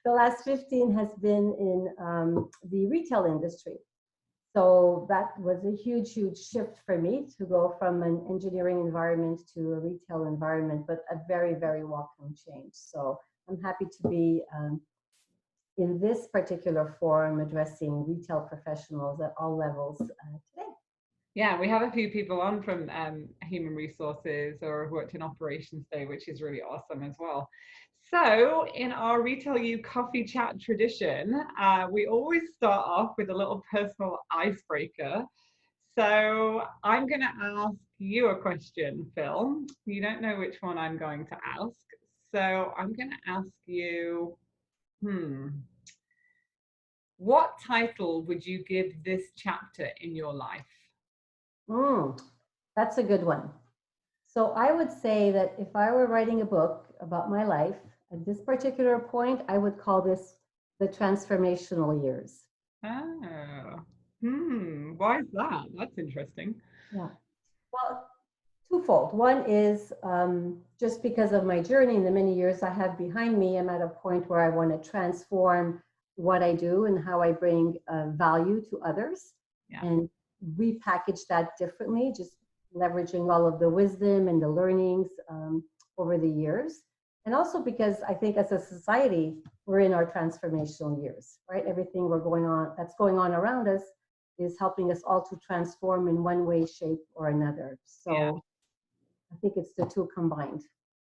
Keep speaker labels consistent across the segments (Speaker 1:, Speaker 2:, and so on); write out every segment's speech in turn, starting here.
Speaker 1: The last 15 has been in the retail industry. So that was a huge, huge shift for me to go from an engineering environment to a retail environment, but a very, very welcome change. So I'm happy to be in this particular forum addressing retail professionals at all levels today.
Speaker 2: Yeah, we have a few people on from human resources or have worked in operations today, which is really awesome as well. So in our Retail U coffee chat tradition, we always start off with a little personal icebreaker. So I'm going to ask you a question, Phil. You don't know which one I'm going to ask. So I'm going to ask you, what title would you give this chapter in your life?
Speaker 1: That's a good one. So I would say that if I were writing a book about my life, at this particular point, I would call this the transformational years.
Speaker 2: Oh, why is that? That's interesting.
Speaker 1: Yeah. Well, twofold. One is just because of my journey and the many years I have behind me, I'm at a point where I want to transform what I do and how I bring value to others, and repackage that differently, just leveraging all of the wisdom and the learnings over the years. And also because I think as a society, we're in our transformational years, right? Everything that's going on around us is helping us all to transform in one way, shape, or another. So I think it's the two combined.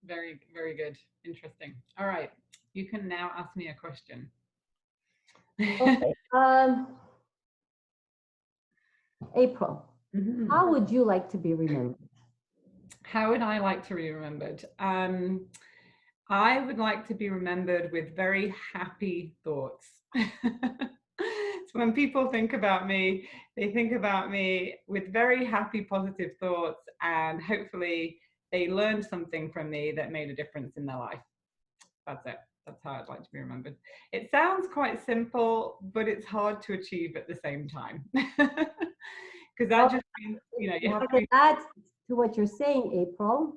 Speaker 2: Very, very good. Interesting. All right. You can now ask me a question.
Speaker 1: Okay. April, how would you like to be remembered?
Speaker 2: How would I like to be remembered? I would like to be remembered with very happy thoughts. So when people think about me, they think about me with very happy, positive thoughts, and hopefully they learned something from me that made a difference in their life. That's it. That's how I'd like to be remembered. It sounds quite simple, but it's hard to achieve at the same time. Because that just means, you have to be...
Speaker 1: add to what you're saying, April,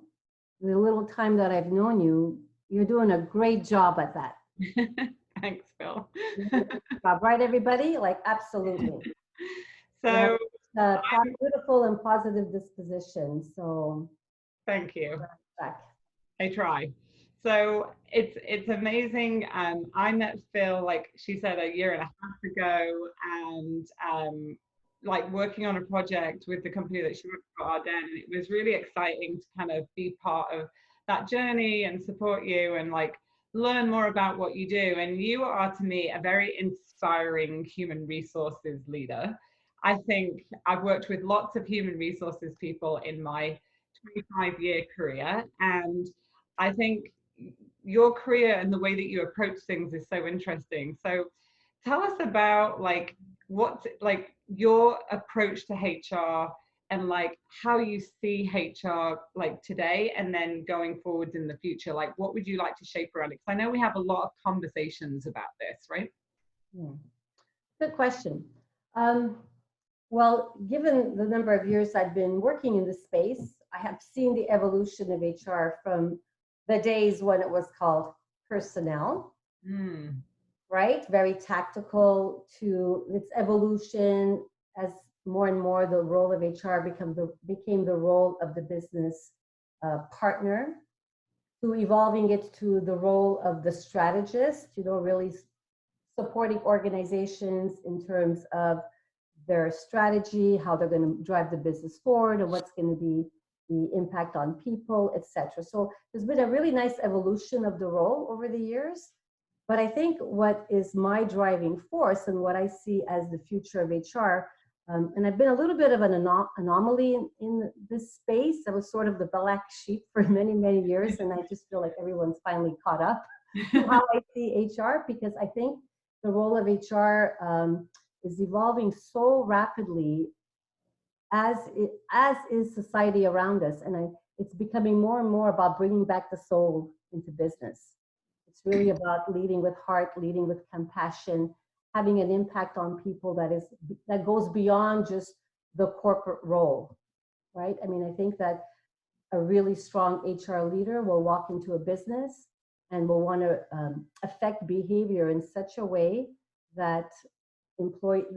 Speaker 1: the little time that I've known you, you're doing a great job at that.
Speaker 2: Thanks, Phil.
Speaker 1: Right, everybody? Like, absolutely.
Speaker 2: So
Speaker 1: beautiful and positive disposition. So
Speaker 2: thank you. I try. So it's amazing. I met Phil, like she said, a year and a half ago, and like working on a project with the company that she worked for, Arden, and it was really exciting to kind of be part of that journey and support you and like learn more about what you do. And you are, to me, a very inspiring human resources leader. I think I've worked with lots of human resources people in my 25-year career, and I think your career and the way that you approach things is so interesting. So tell us about like what's like your approach to HR and like how you see HR like today and then going forwards in the future. Like what would you like to shape around it? Because I know we have a lot of conversations about this, right?
Speaker 1: Yeah. Good question. Well, given the number of years I've been working in this space, I have seen the evolution of HR from the days when it was called personnel, right? Very tactical, to its evolution as more and more the role of HR became the role of the business partner, to evolving it to the role of the strategist, really supporting organizations in terms of their strategy, how they're going to drive the business forward, and what's going to be the impact on people, etc. So there's been a really nice evolution of the role over the years. But I think what is my driving force and what I see as the future of HR, and I've been a little bit of an anomaly in this space. I was sort of the black sheep for many, many years, and I just feel like everyone's finally caught up to how I see HR, because I think the role of HR is evolving so rapidly, as is society around us, and it's becoming more and more about bringing back the soul into business. It's really about leading with heart, leading with compassion, having an impact on people that goes beyond just the corporate role, right? I mean, I think that a really strong HR leader will walk into a business and will want to affect behavior in such a way that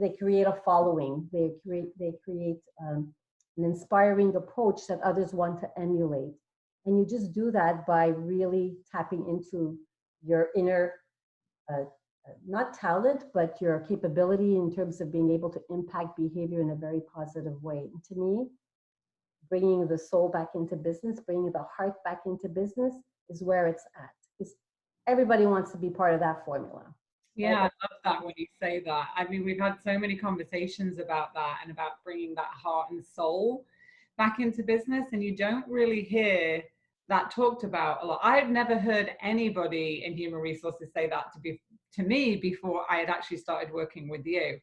Speaker 1: they create a following, they create an inspiring approach that others want to emulate. And you just do that by really tapping into your inner, not talent, but your capability in terms of being able to impact behavior in a very positive way. And to me, bringing the soul back into business, bringing the heart back into business is where it's at. Because everybody wants to be part of that formula.
Speaker 2: Yeah, I love that when you say that. I mean, we've had so many conversations about that and about bringing that heart and soul back into business, and you don't really hear that talked about a lot. I've never heard anybody in human resources say that to me before I had actually started working with you.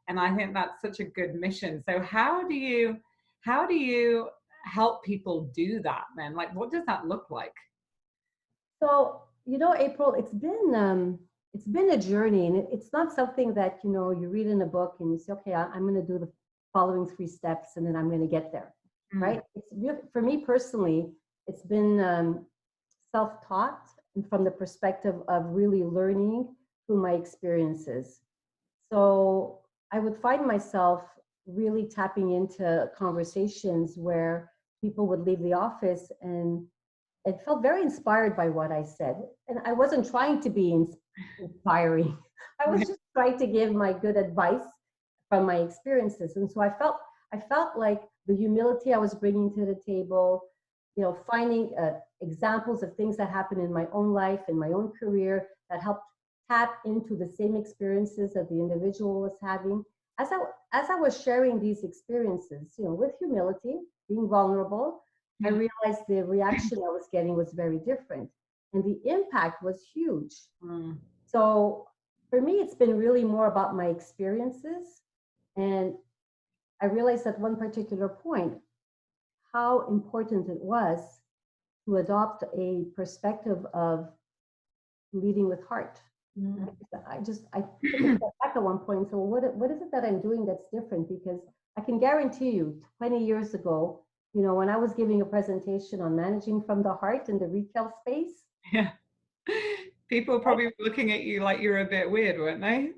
Speaker 2: And I think that's such a good mission. So how do you help people do that then? Like, what does that look like?
Speaker 1: So, April, it's been a journey, and it's not something that, you read in a book and you say, okay, I'm going to do the following 3 steps and then I'm going to get there, right? It's really, for me personally, it's been self-taught and from the perspective of really learning through my experiences. So I would find myself really tapping into conversations where people would leave the office and it felt very inspired by what I said. And I wasn't trying to be inspiring. I was just trying to give my good advice from my experiences. And so I felt like the humility I was bringing to the table, finding examples of things that happened in my own life, in my own career, that helped tap into the same experiences that the individual was having. As I was sharing these experiences, with humility, being vulnerable, I realized the reaction I was getting was very different, and the impact was huge. So for me, it's been really more about my experiences, and I realized at one particular point how important it was to adopt a perspective of leading with heart. I took a step back at one point and said, well, what is it that I'm doing that's different? Because I can guarantee you 20 years ago, when I was giving a presentation on managing from the heart in the retail space.
Speaker 2: Yeah. People probably were looking at you like you're a bit weird, weren't they?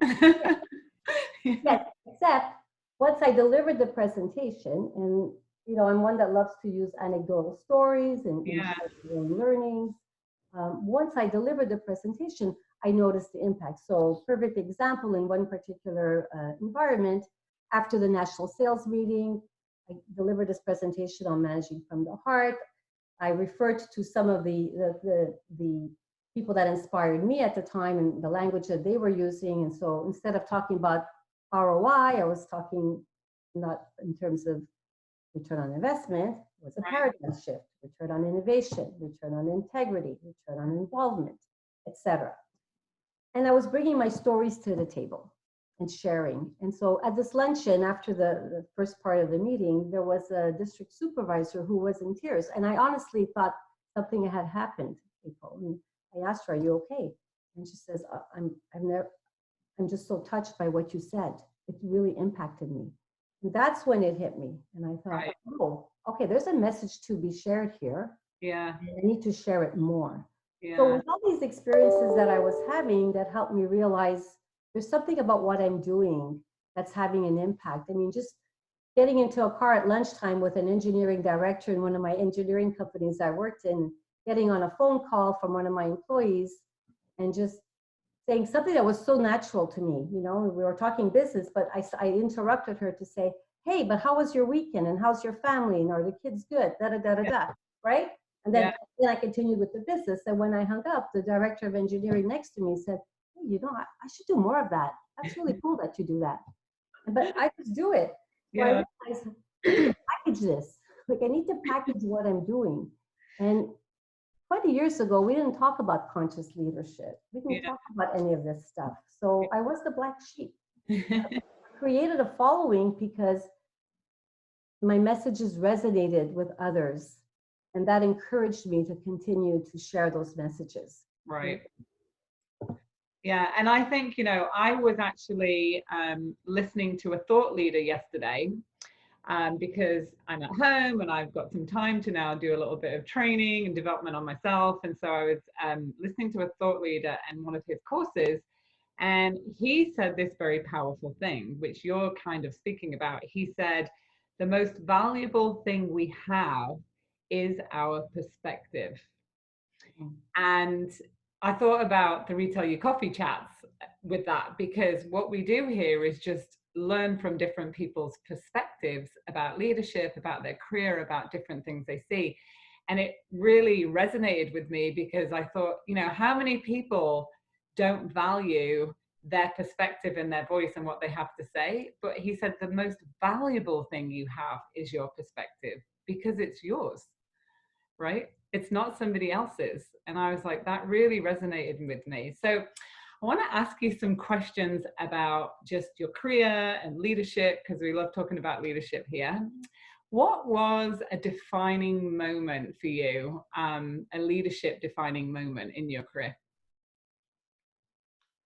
Speaker 1: Yes, except once I delivered the presentation, and I'm one that loves to use anecdotal stories and learnings. Once I delivered the presentation, I noticed the impact. So perfect example, in one particular environment, after the national sales meeting, I delivered this presentation on managing from the heart. I referred to some of the people that inspired me at the time and the language that they were using. And so instead of talking about ROI, I was talking not in terms of return on investment, it was a paradigm shift, return on innovation, return on integrity, return on involvement, etc. And I was bringing my stories to the table and sharing. And so at this luncheon, after the first part of the meeting, there was a district supervisor who was in tears. And I honestly thought something had happened, April. And I asked her, are you okay? And she says, I'm just so touched by what you said. It really impacted me. And that's when it hit me. And I thought, oh, okay, there's a message to be shared here.
Speaker 2: Yeah.
Speaker 1: And I need to share it more. Yeah. So with all these experiences that I was having that helped me realize there's something about what I'm doing that's having an impact. I mean, just getting into a car at lunchtime with an engineering director in one of my engineering companies I worked in, getting on a phone call from one of my employees and just saying something that was so natural to me. We were talking business, but I interrupted her to say, hey, but how was your weekend? And how's your family? And are the kids good? Right? And then I continued with the business. And when I hung up, the director of engineering next to me said, hey, I should do more of that. That's really cool that you do that. But I just do it. So I realized I need to package this. Like, I need to package what I'm doing. And 20 years ago, we didn't talk about conscious leadership. We didn't talk about any of this stuff. So I was the black sheep. I created a following because my messages resonated with others. And that encouraged me to continue to share those messages.
Speaker 2: Right. Yeah. And I think, I was actually listening to a thought leader yesterday. because I'm at home and I've got some time to now do a little bit of training and development on myself. And so I was listening to a thought leader and one of his courses, and he said this very powerful thing, which you're kind of speaking about. He said, the most valuable thing we have is our perspective. And I thought about the retailu coffee chats with that, because what we do here is just learn from different people's perspectives about leadership, about their career, about different things they see. And it really resonated with me, because I thought, you know, how many people don't value their perspective and their voice and what they have to say? But he said the most valuable thing you have is your perspective, because it's yours, right? It's not somebody else's. And I was like, that really resonated with me. So I want to ask you some questions about just your career and leadership, because we love talking about leadership here. What was a defining moment for you, a leadership defining moment in your career?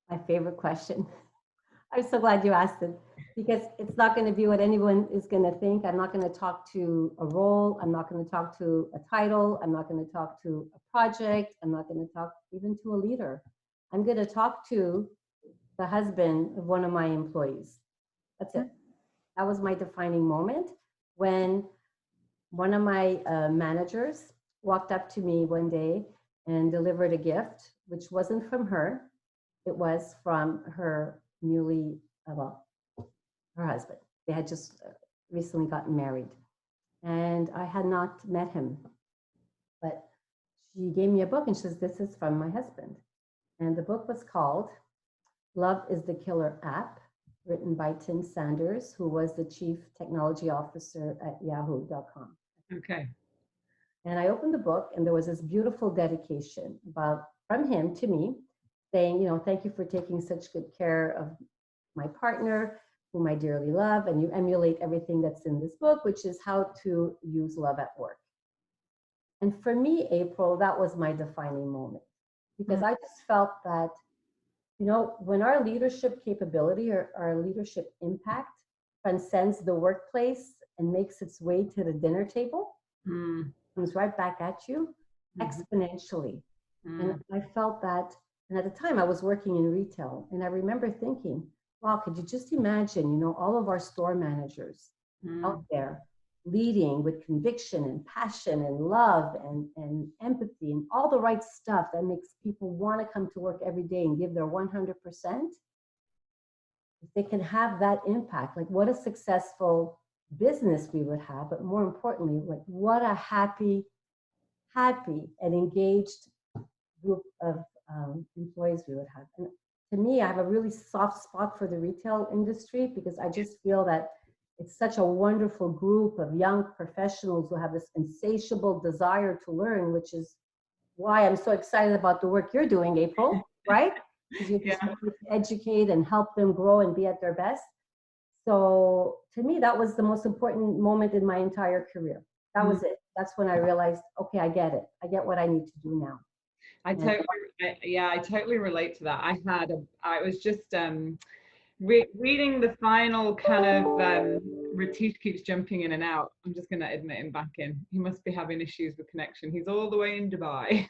Speaker 1: My favorite question. I'm so glad you asked it, because it's not going to be what anyone is going to think. I'm not going to talk to a role. I'm not going to talk to a title. I'm not going to talk to a project. I'm not going to talk even to a leader. I'm going to talk to the husband of one of my employees. That's it. That was my defining moment, when one of my managers walked up to me one day and delivered a gift, which wasn't from her. It was from her newly, her husband. They had just recently gotten married. And I had not met him. But she gave me a book and she says, this is from my husband. And the book was called Love is the Killer App, written by Tim Sanders, who was the chief technology officer at yahoo.com.
Speaker 2: Okay.
Speaker 1: And I opened the book, and there was this beautiful dedication from him to me, saying, you know, thank you for taking such good care of my partner, whom I dearly love, and you emulate everything that's in this book, which is how to use love at work. And for me, April, that was my defining moment, because I just felt that, you know, when our leadership capability or our leadership impact transcends the workplace and makes its way to the dinner table, comes right back at you exponentially. And I felt that, and at the time I was working in retail, and I remember thinking, wow, could you just imagine, you know, all of our store managers out there leading with conviction and passion and love and empathy and all the right stuff that makes people want to come to work every day and give their 100%. If they can have that impact, like what a successful business we would have, but more importantly, like what a happy and engaged group of employees we would have. And to me, I have a really soft spot for the retail industry, because I just feel that it's such a wonderful group of young professionals who have this insatiable desire to learn, which is why I'm so excited about the work you're doing, April, right? Because you're just to educate and help them grow and be at their best. So to me, that was the most important moment in my entire career. That was it. That's when I realized, okay, I get it. I get what I need to do now.
Speaker 2: I totally relate to that. I was just reading the final kind of, Ratish keeps jumping in and out. I'm just going to admit him back in. He must be having issues with connection. He's all the way in Dubai.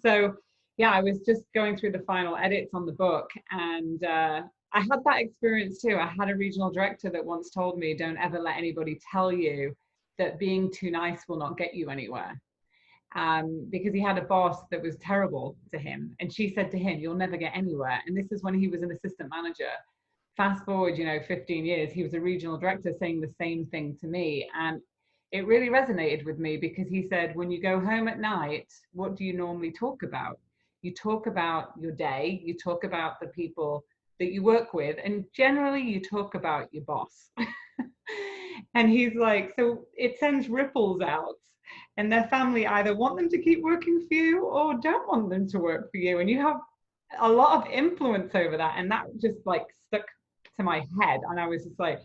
Speaker 2: So yeah, I was just going through the final edits on the book, and I had that experience too. I had a regional director that once told me, don't ever let anybody tell you that being too nice will not get you anywhere. Because he had a boss that was terrible to him. And she said to him, you'll never get anywhere. And this is when he was an assistant manager. Fast forward, 15 years, he was a regional director saying the same thing to me. And it really resonated with me, because he said, when you go home at night, what do you normally talk about? You talk about your day, you talk about the people that you work with, and generally you talk about your boss. And he's like, so it sends ripples out. And their family either want them to keep working for you or don't want them to work for you. And you have a lot of influence over that. And that just like stuck to my head. And I was just like,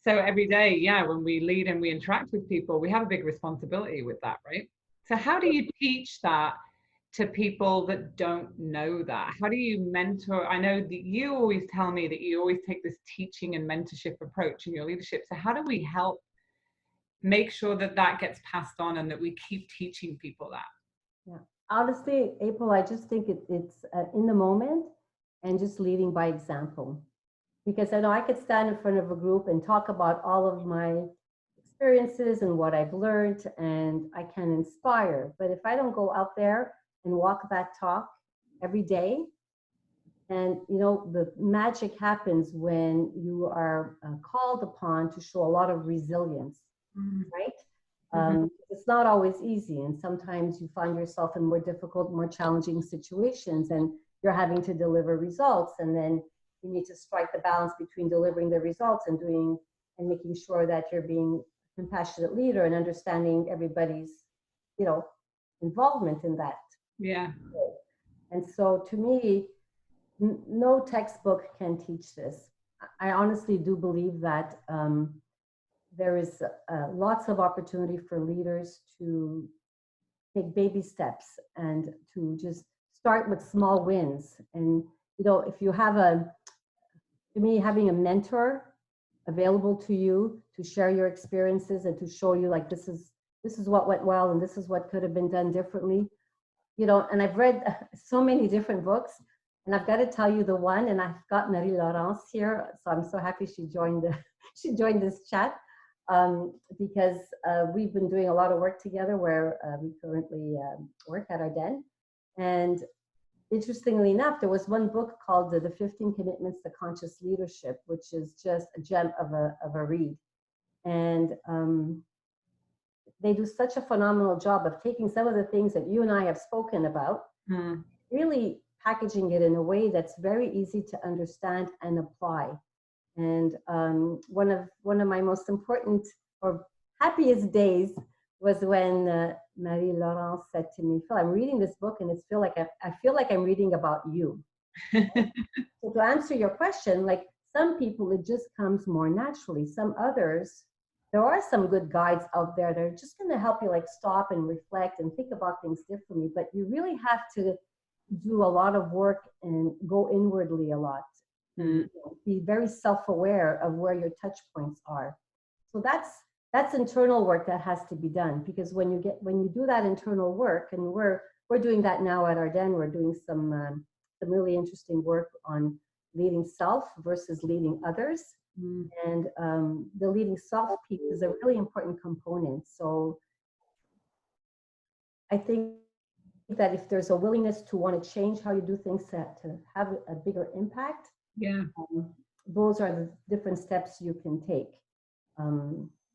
Speaker 2: so every day, when we lead and we interact with people, we have a big responsibility with that, right? So how do you teach that to people that don't know that? How do you mentor? I know that you always tell me that you always take this teaching and mentorship approach in your leadership. So how do we help make sure that that gets passed on and that we keep teaching people that?
Speaker 1: Yeah. Honestly, April, I just think it's in the moment and just leading by example. Because I know I could stand in front of a group and talk about all of my experiences and what I've learned, and I can inspire. But if I don't go out there and walk that talk every day, and you know, the magic happens when you are called upon to show a lot of resilience, right? It's not always easy, and sometimes you find yourself in more difficult, more challenging situations, and you're having to deliver results, and then you need to strike the balance between delivering the results and doing and making sure that you're being a compassionate leader and understanding everybody's, you know, involvement in that.
Speaker 2: Yeah.
Speaker 1: And so to me, no textbook can teach this. I honestly do believe that there is lots of opportunity for leaders to take baby steps and to just start with small wins. And, you know, if you have to me, having a mentor available to you to share your experiences and to show you like this is what went well and this is what could have been done differently, you know. And I've read so many different books, and I've got to tell you the one, and I've got Marie-Laurence here, so I'm so happy she joined this chat, because we've been doing a lot of work together where we currently work at Ardennes. And interestingly enough, there was one book called the 15 Commitments to Conscious Leadership, which is just a gem of a read. And they do such a phenomenal job of taking some of the things that you and I have spoken about, really packaging it in a way that's very easy to understand and apply. And one of my most important or happiest days was when Marie-Laurence said to me, "Phil, I'm reading this book and I feel like I'm reading about you." So to answer your question, like some people, it just comes more naturally. Some others, there are some good guides out there that are just going to help you like stop and reflect and think about things differently. But you really have to do a lot of work and go inwardly a lot. And, you know, be very self-aware of where your touch points are. So that's internal work that has to be done, because when you do that internal work, and we're doing that now at Ardennes, we're doing some really interesting work on leading self versus leading others. And the leading self piece is a really important component. So I think that if there's a willingness to want to change how you do things to have a bigger impact, those are the different steps you can take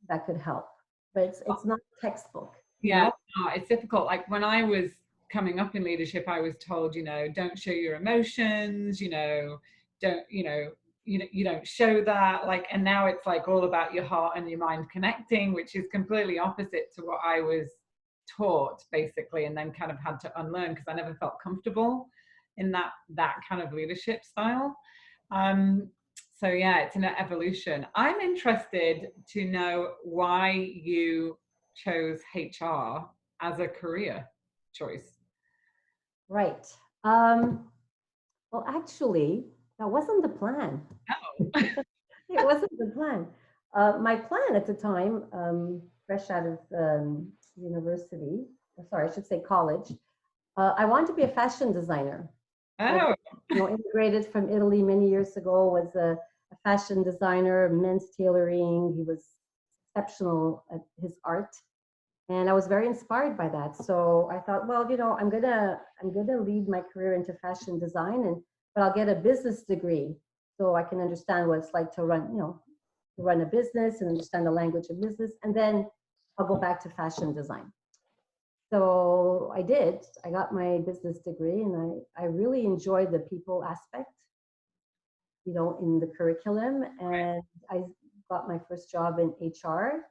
Speaker 1: that could help. But it's not a textbook.
Speaker 2: Yeah, no, it's difficult. Like when I was coming up in leadership, I was told, you know, don't show your emotions, you know, don't, you don't show that. Like, and now it's like all about your heart and your mind connecting, which is completely opposite to what I was taught basically, and then kind of had to unlearn because I never felt comfortable in that kind of leadership style. So yeah, it's an evolution. I'm interested to know why you chose HR as a career choice.
Speaker 1: Right. Well, actually, that wasn't the plan.
Speaker 2: Oh.
Speaker 1: It wasn't the plan. My plan at the time, fresh out of university, sorry, I should say college, I wanted to be a fashion designer.
Speaker 2: Oh.
Speaker 1: Immigrated from Italy many years ago, was a fashion designer, men's tailoring. He was exceptional at his art. And I was very inspired by that. So I thought, well, I'm gonna lead my career into fashion design, but I'll get a business degree so I can understand what it's like to run a business and understand the language of business, and then I'll go back to fashion design. So I did. I got my business degree, and I really enjoyed the people aspect, in the curriculum. And I got my first job in HR.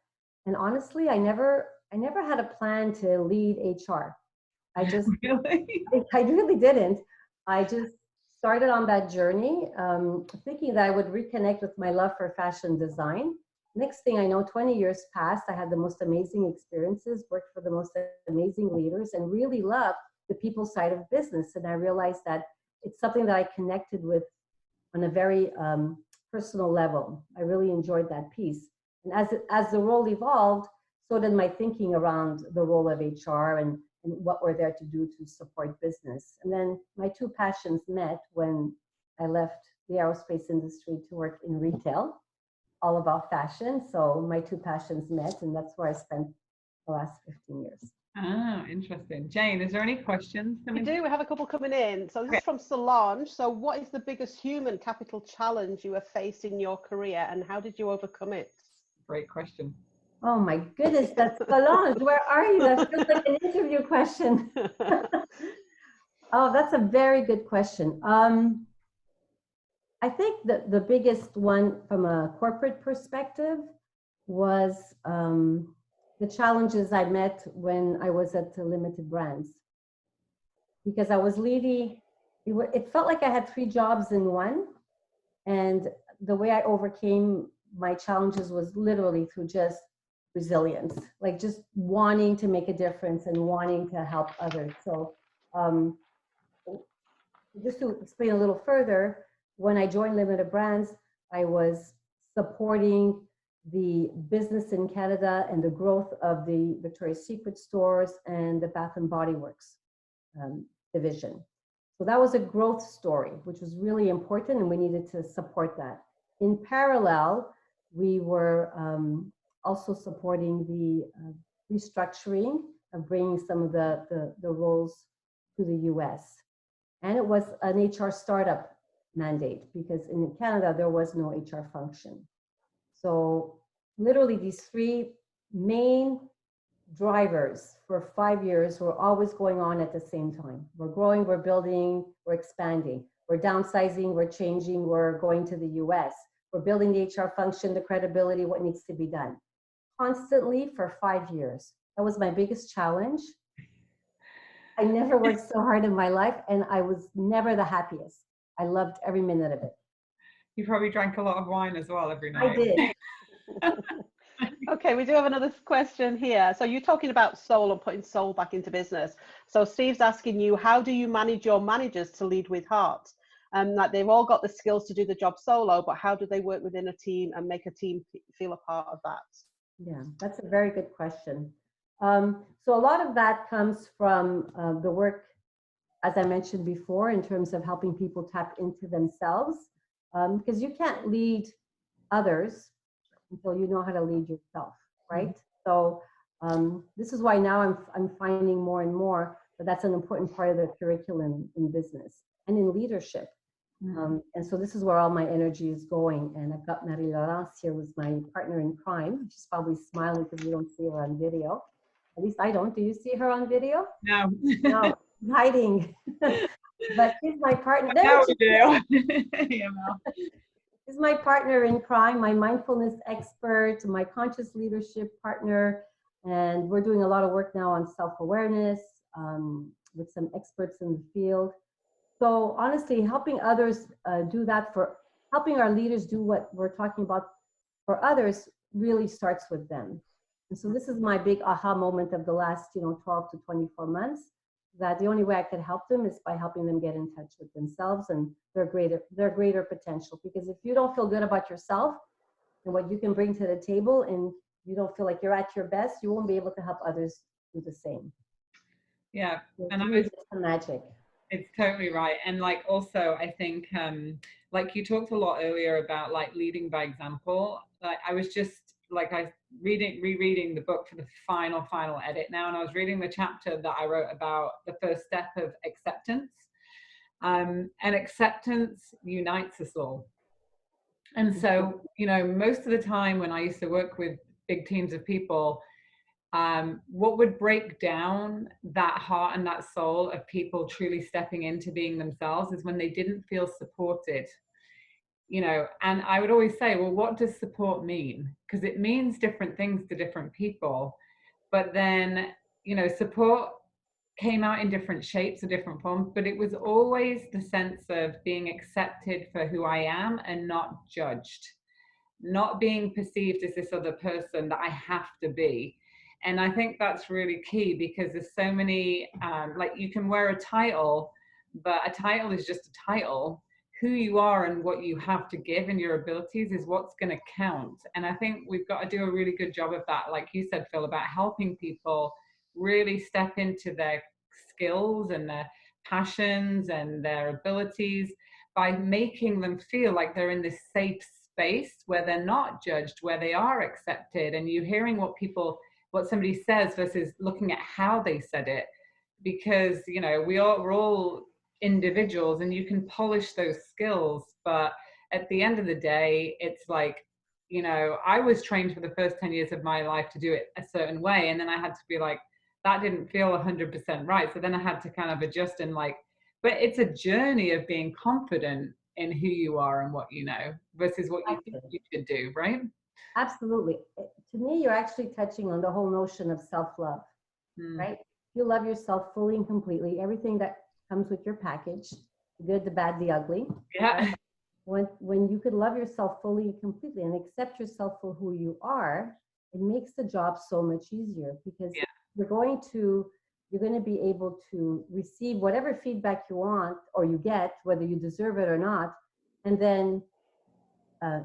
Speaker 1: And honestly, I never had a plan to lead HR. I just I really didn't. I just started on that journey, thinking that I would reconnect with my love for fashion design. Next thing I know, 20 years passed. I had the most amazing experiences, worked for the most amazing leaders, and really loved the people side of business. And I realized that it's something that I connected with on a very personal level. I really enjoyed that piece. And as the role evolved, so did my thinking around the role of HR and what we're there to do to support business. And then my two passions met when I left the aerospace industry to work in retail, all about fashion. So my two passions met, and that's where I spent the last 15 years.
Speaker 2: Ah, interesting. Jane, is there any questions?
Speaker 3: We do. We have a couple coming in. So this is from Solange. So what is the biggest human capital challenge you have faced in your career, and how did you overcome it?
Speaker 2: Great question.
Speaker 1: Oh my goodness, that's Solange. Where are you? That feels like an interview question. Oh, that's a very good question. I think that the biggest one from a corporate perspective was the challenges I met when I was at Limited Brands. Because I was leading, it felt like I had 3 jobs in one. And the way I overcame my challenges was literally through just resilience, like just wanting to make a difference and wanting to help others. So just to explain a little further, when I joined Limited Brands, I was supporting the business in Canada and the growth of the Victoria's Secret stores and the Bath and Body Works division. So that was a growth story, which was really important, and we needed to support that. In parallel, we were also supporting the restructuring of bringing some of the roles to the US. And it was an HR startup mandate because in Canada, there was no HR function. So literally these 3 main drivers for 5 years were always going on at the same time. We're growing, we're building, we're expanding, we're downsizing, we're changing, we're going to the US, we're building the HR function, the credibility, what needs to be done. Constantly for 5 years. That was my biggest challenge. I never worked so hard in my life, and I was never the happiest. I loved every minute of it.
Speaker 2: You probably drank a lot of wine as well every night.
Speaker 1: I did.
Speaker 3: Okay, we do have another question here. So you're talking about soul and putting soul back into business. So Steve's asking you, how do you manage your managers to lead with heart? Like they've all got the skills to do the job solo, but how do they work within a team and make a team feel a part of that?
Speaker 1: Yeah, that's a very good question. So a lot of that comes from the work, as I mentioned before, in terms of helping people tap into themselves, because you can't lead others until you know how to lead yourself, right? Mm-hmm. So this is why now I'm finding more and more that that's an important part of the curriculum in business and in leadership. Mm-hmm. And so this is where all my energy is going. And I've got Marie-Laurence here, who's my partner in crime. She's probably smiling because we don't see her on video. At least I don't. Do you see her on video?
Speaker 2: No.
Speaker 1: No, hiding. But she's my partner.
Speaker 2: Now we do. Yeah,
Speaker 1: She's my partner in crime, my mindfulness expert, my conscious leadership partner. And we're doing a lot of work now on self-awareness with some experts in the field. So honestly, helping others do that, for helping our leaders do what we're talking about for others really starts with them. And so this is my big aha moment of the last 12 to 24 months, that the only way I could help them is by helping them get in touch with themselves and their greater potential. Because if you don't feel good about yourself and what you can bring to the table, and you don't feel like you're at your best, you won't be able to help others do the same.
Speaker 2: Yeah,
Speaker 1: so and it's magic.
Speaker 2: It's totally right. And like also I think like you talked a lot earlier about like leading by example. Like I was just like rereading the book for the final edit now, and I was reading the chapter that I wrote about the first step of acceptance, and acceptance unites us all. And so most of the time when I used to work with big teams of people, what would break down that heart and that soul of people truly stepping into being themselves is when they didn't feel supported. And I would always say, well, what does support mean? Because it means different things to different people. But then, support came out in different shapes or different forms, but it was always the sense of being accepted for who I am and not judged, not being perceived as this other person that I have to be. And I think that's really key, because there's so many, like you can wear a title, but a title is just a title. Who you are and what you have to give and your abilities is what's going to count. And I think we've got to do a really good job of that, like you said, Phil, about helping people really step into their skills and their passions and their abilities by making them feel like they're in this safe space where they're not judged, where they are accepted, and you hearing what somebody says versus looking at how they said it. Because we're all individuals, and you can polish those skills, but at the end of the day, it's like, I was trained for the first 10 years of my life to do it a certain way, and then I had to be like, that didn't feel 100% right, so then I had to kind of adjust, and but it's a journey of being confident in who you are and what you know versus what you think you should do, right?
Speaker 1: Absolutely. To me, you're actually touching on the whole notion of self-love, right? You love yourself fully and completely, everything that comes with your package, the good, the bad, the ugly.
Speaker 2: Yeah.
Speaker 1: Right? When you could love yourself fully and completely and accept yourself for who you are, it makes the job so much easier, because you're going to be able to receive whatever feedback you want or you get, whether you deserve it or not, and then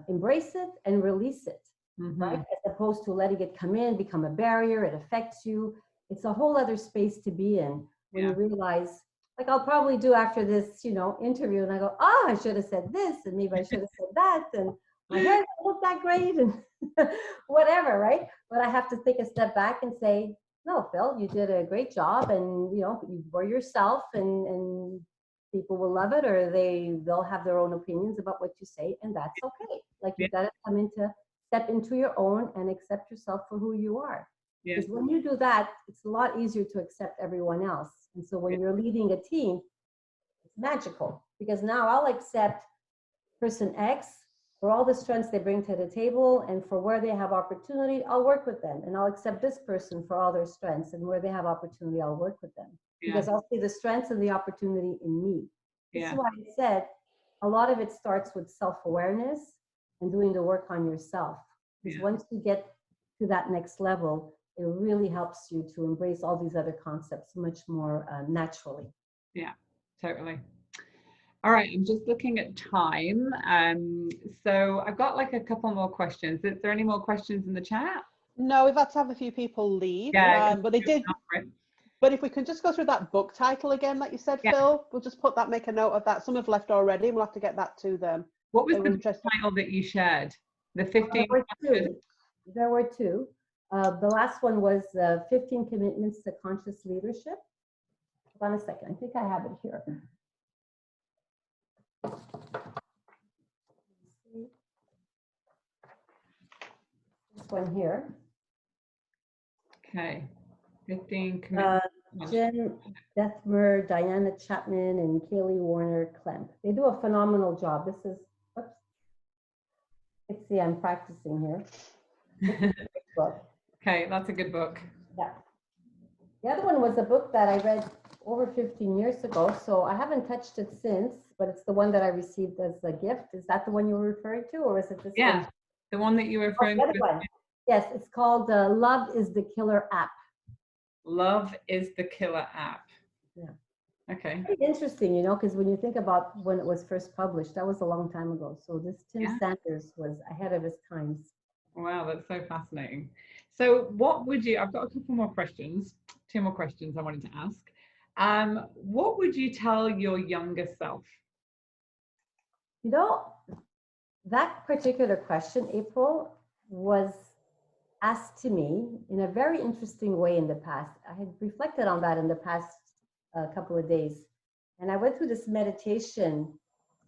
Speaker 1: embrace it and release it, right? As opposed to letting it come in, become a barrier, it affects you. It's a whole other space to be in when you realize, like I'll probably do after this, interview, and I go, oh, I should have said this, and maybe I should have said that, and my hair doesn't look that great, and whatever, right? But I have to take a step back and say, no, Phil, you did a great job, and you were yourself, and people will love it, or they'll have their own opinions about what you say, and that's okay. Like you got to step into your own and accept yourself for who you are. Because when you do that, it's a lot easier to accept everyone else. And so when you're leading a team, it's magical, because now I'll accept person X for all the strengths they bring to the table, and for where they have opportunity, I'll work with them. And I'll accept this person for all their strengths, and where they have opportunity, I'll work with them. Because I'll see the strengths and the opportunity in me. This is why I said a lot of it starts with self-awareness and doing the work on yourself. Because once you get to that next level, it really helps you to embrace all these other concepts much more naturally.
Speaker 2: Yeah, totally. All right, I'm just looking at time. So I've got like a couple more questions. Is there any more questions in the chat?
Speaker 3: No, we've had to have a few people leave, but they did. But if we can just go through that book title again that you said, Phil, we'll just make a note of that. Some have left already, and we'll have to get that to them.
Speaker 2: What was the title that you shared? The 15?
Speaker 1: There were two. The last one was 15 Commitments to Conscious Leadership. Hold on a second. I think I have it here. This one here.
Speaker 2: Okay. 15 Commitments.
Speaker 1: Jen Dethmer, Diana Chapman, and Kaylee Warner Klemp. They do a phenomenal job. This is, oops. Let's see, I'm practicing here. Book.
Speaker 2: Okay, that's a good book.
Speaker 1: Yeah. The other one was a book that I read over 15 years ago, so I haven't touched it since, but it's the one that I received as a gift. Is that the one you were referring to, or is it this one?
Speaker 2: The one that you were referring to.
Speaker 1: One. Yes, it's called Love is the Killer App.
Speaker 2: Love is the Killer App.
Speaker 1: Yeah.
Speaker 2: Okay.
Speaker 1: It's interesting, because when you think about when it was first published, that was a long time ago. So this Tim Sanders was ahead of his times.
Speaker 2: Wow, that's so fascinating. So what would you, I've got a couple more questions, two more questions I wanted to ask. What would you tell your younger self?
Speaker 1: That particular question, April, was asked to me in a very interesting way in the past. I had reflected on that in the past couple of days. And I went through this meditation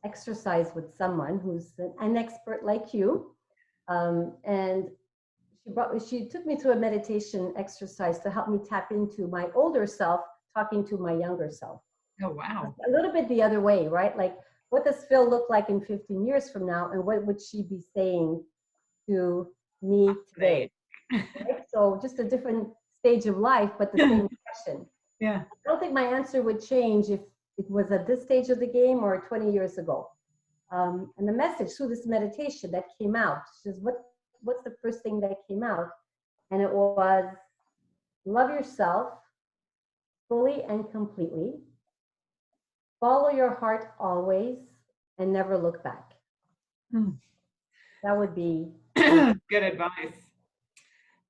Speaker 1: exercise with someone who's an expert like you. And she took me through a meditation exercise to help me tap into my older self talking to my younger self.
Speaker 2: Oh, wow.
Speaker 1: A little bit the other way, right? Like, what does Phil look like in 15 years from now? And what would she be saying to me today? Right? So just a different stage of life, but the same question.
Speaker 2: Yeah.
Speaker 1: I don't think my answer would change if it was at this stage of the game or 20 years ago. And the message through this meditation that came out, she says, what's the first thing that came out? And it was, love yourself fully and completely, follow your heart always, and never look back. That would be
Speaker 2: good advice.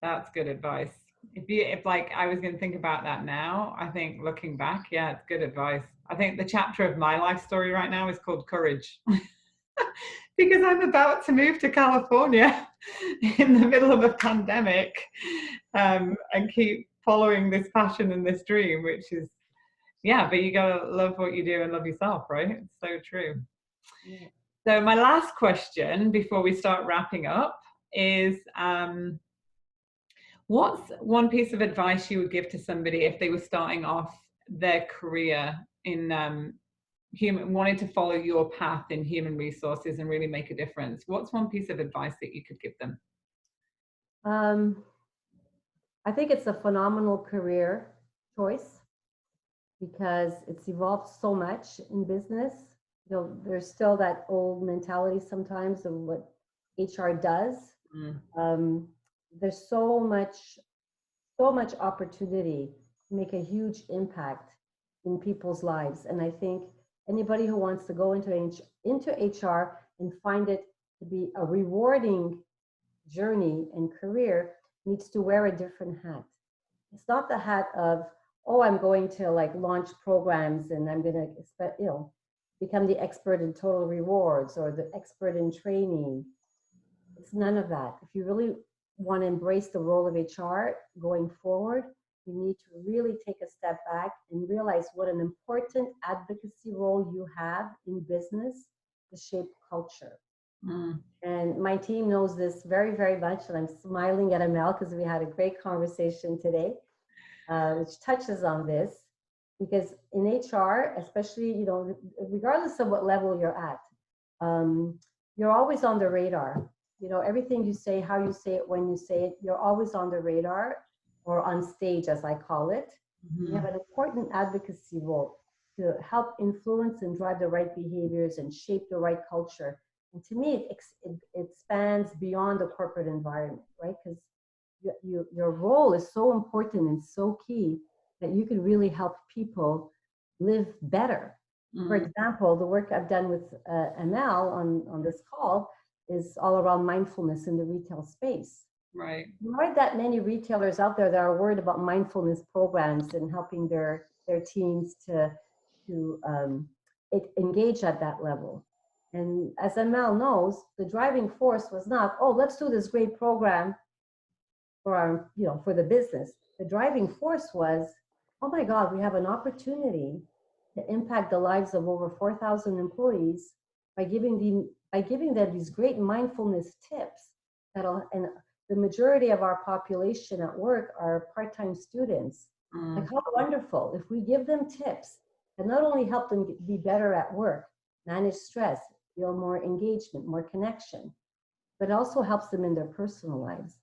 Speaker 2: That's good advice. If like I was going to think about that now, I think looking back, yeah, it's good advice. I think the chapter of my life story right now is called Courage. Because I'm about to move to California in the middle of a pandemic, and keep following this passion and this dream, which is, yeah, but you gotta love what you do and love yourself, right? It's so true. Yeah. So my last question before we start wrapping up is, what's one piece of advice you would give to somebody if they were starting off their career in wanting to follow your path in human resources and really make a difference? What's one piece of advice that you could give them?
Speaker 1: I think it's a phenomenal career choice because it's evolved so much in business. You know, there's still that old mentality sometimes of what HR does. There's so much opportunity to make a huge impact in people's lives. And I think anybody who wants to go into HR and find it to be a rewarding journey and career needs to wear a different hat. It's not the hat of, oh, I'm going to like launch programs and I'm going to, become the expert in total rewards or the expert in training. It's none of that. If you really want to embrace the role of HR going forward, you need to really take a step back and realize what an important advocacy role you have in business to shape culture. And my team knows this very, very much. And I'm smiling at Amel because we had a great conversation today, which touches on this. Because in HR, especially, regardless of what level you're at, you're always on the radar. Everything you say, how you say it, when you say it, you're always on the radar or on stage, as I call it. You have an important advocacy role to help influence and drive the right behaviors and shape the right culture. And to me, it spans beyond the corporate environment, right? Because your role is so important and so key that you can really help people live better. For example, the work I've done with Amel on this call is all around mindfulness in the retail space.
Speaker 2: Right.
Speaker 1: There aren't that many retailers out there that are worried about mindfulness programs and helping their teams to engage at that level. And as Amel knows, the driving force was not, oh, let's do this great program for for the business. The driving force was, oh my God, we have an opportunity to impact the lives of over 4,000 employees by giving them these great mindfulness tips and the majority of our population at work are part-time students. Like, how wonderful if we give them tips that not only help them be better at work, manage stress, feel more engagement, more connection, but also helps them in their personal lives.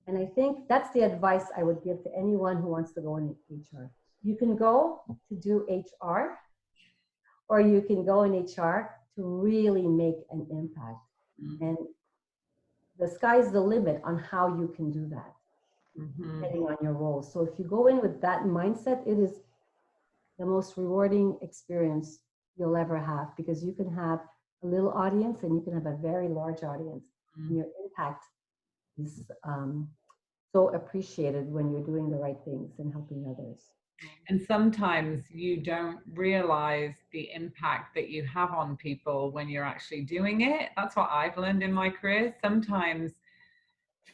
Speaker 1: And I think that's the advice I would give to anyone who wants to go in HR. You can go to do HR, or you can go in HR to really make an impact. And the sky's the limit on how you can do that, depending on your role. So if you go in with that mindset, it is the most rewarding experience you'll ever have, because you can have a little audience and you can have a very large audience. And your impact is so appreciated when you're doing the right things and helping others.
Speaker 2: And sometimes you don't realize the impact that you have on people when you're actually doing it. That's what I've learned in my career. Sometimes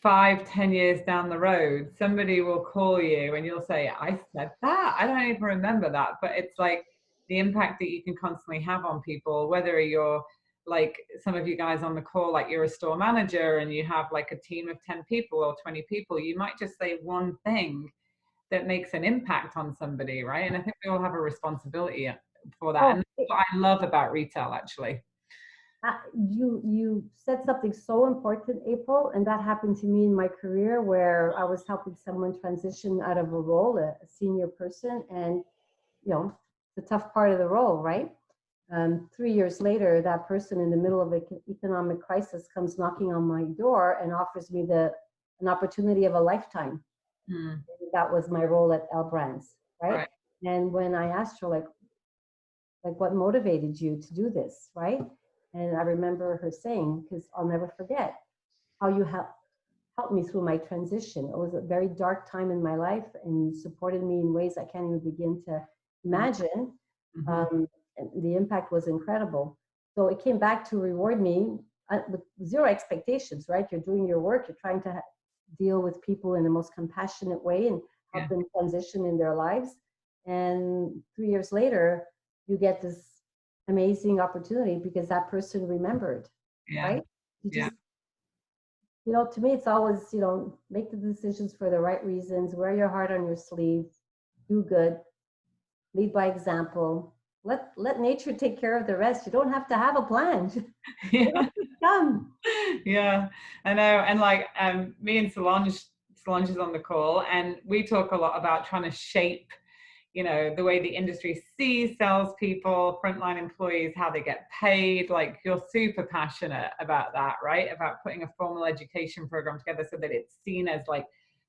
Speaker 2: 5-10 years down the road, somebody will call you and you'll say, I said that, I don't even remember that. But it's like the impact that you can constantly have on people, whether you're like some of you guys on the call, like you're a store manager and you have like a team of 10 people or 20 people, you might just say one thing that makes an impact on somebody, right? And I think we all have a responsibility for that. And that's what I love about retail, actually.
Speaker 1: You said something so important, April, and that happened to me in my career where I was helping someone transition out of a role, a senior person, and the tough part of the role, right? 3 years later, that person in the middle of an economic crisis comes knocking on my door and offers me an opportunity of a lifetime That was my role at L Brands, right?
Speaker 2: Right.
Speaker 1: And when I asked her, like what motivated you to do this, right? And I remember her saying, because I'll never forget how you helped me through my transition. It was a very dark time in my life, and you supported me in ways I can't even begin to imagine. And the impact was incredible. So it came back to reward me with zero expectations, right? You're doing your work, you're trying to deal with people in the most compassionate way and help them transition in their lives. And 3 years later, you get this amazing opportunity because that person remembered, right? You just, you know, to me, it's always, you know, make the decisions for the right reasons, wear your heart on your sleeve, do good, lead by example, let nature take care of the rest. You don't have to have a plan. Come.
Speaker 2: Yeah, I know. And like me and Solange is on the call, and we talk a lot about trying to shape, you know, the way the industry sees salespeople, frontline employees, how they get paid. Like, you're super passionate about that, right? About putting a formal education program together so that it's seen as like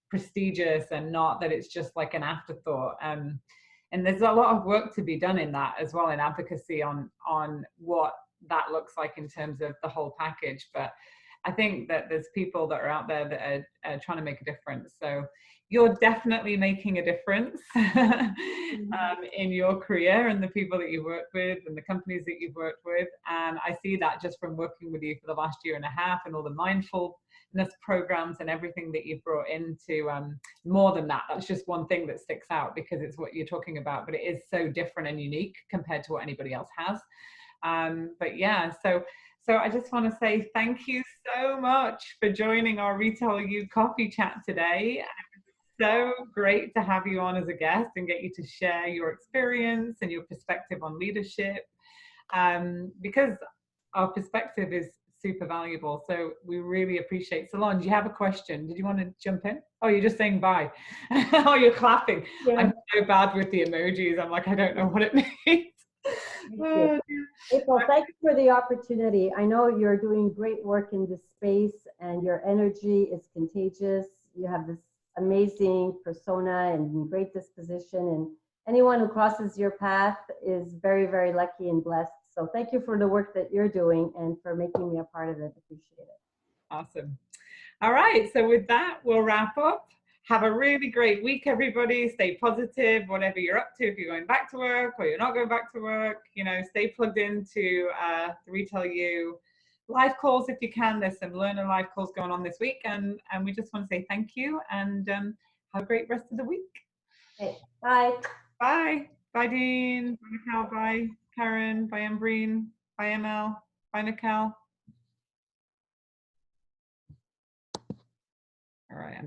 Speaker 2: prestigious and not that it's just like an afterthought. And there's a lot of work to be done in that as well, in advocacy on what that looks like in terms of the whole package. But I think that there's people that are out there that are trying to make a difference. So you're definitely making a difference in your career and the people that you work with and the companies that you've worked with. And I see that just from working with you for the last year and a half, and all the mindfulness programs and everything that you've brought into more than that. That's just one thing that sticks out because it's what you're talking about, but it is so different and unique compared to what anybody else has. But yeah, so I just want to say thank you so much for joining our retailu coffee chat today. So great to have you on as a guest and get you to share your experience and your perspective on leadership, because our perspective is super valuable. So we really appreciate. Solange, you have a question. Did you want to jump in? Oh, you're just saying bye. Oh, you're clapping. Yeah. I'm so bad with the emojis. I'm like, I don't know what it means.
Speaker 1: Thank you. April, thank you for the opportunity. I know you're doing great work in this space and your energy is contagious. You have this amazing persona and great disposition, and anyone who crosses your path is very, very lucky and blessed. So thank you for the work that you're doing and for making me a part of it. Appreciate it.
Speaker 2: Awesome. All right. So with that, we'll wrap up. Have a really great week, everybody. Stay positive, whatever you're up to. If you're going back to work or you're not going back to work, you know, stay plugged into the retailu live calls if you can. There's some learner live calls going on this week. And we just want to say thank you and have a great rest of the week.
Speaker 1: Okay. Bye.
Speaker 2: Bye. Bye, Dean. Bye, Nicole. Bye, Karen. Bye, Ambreen. Bye, ML. Bye, Nicole. All right.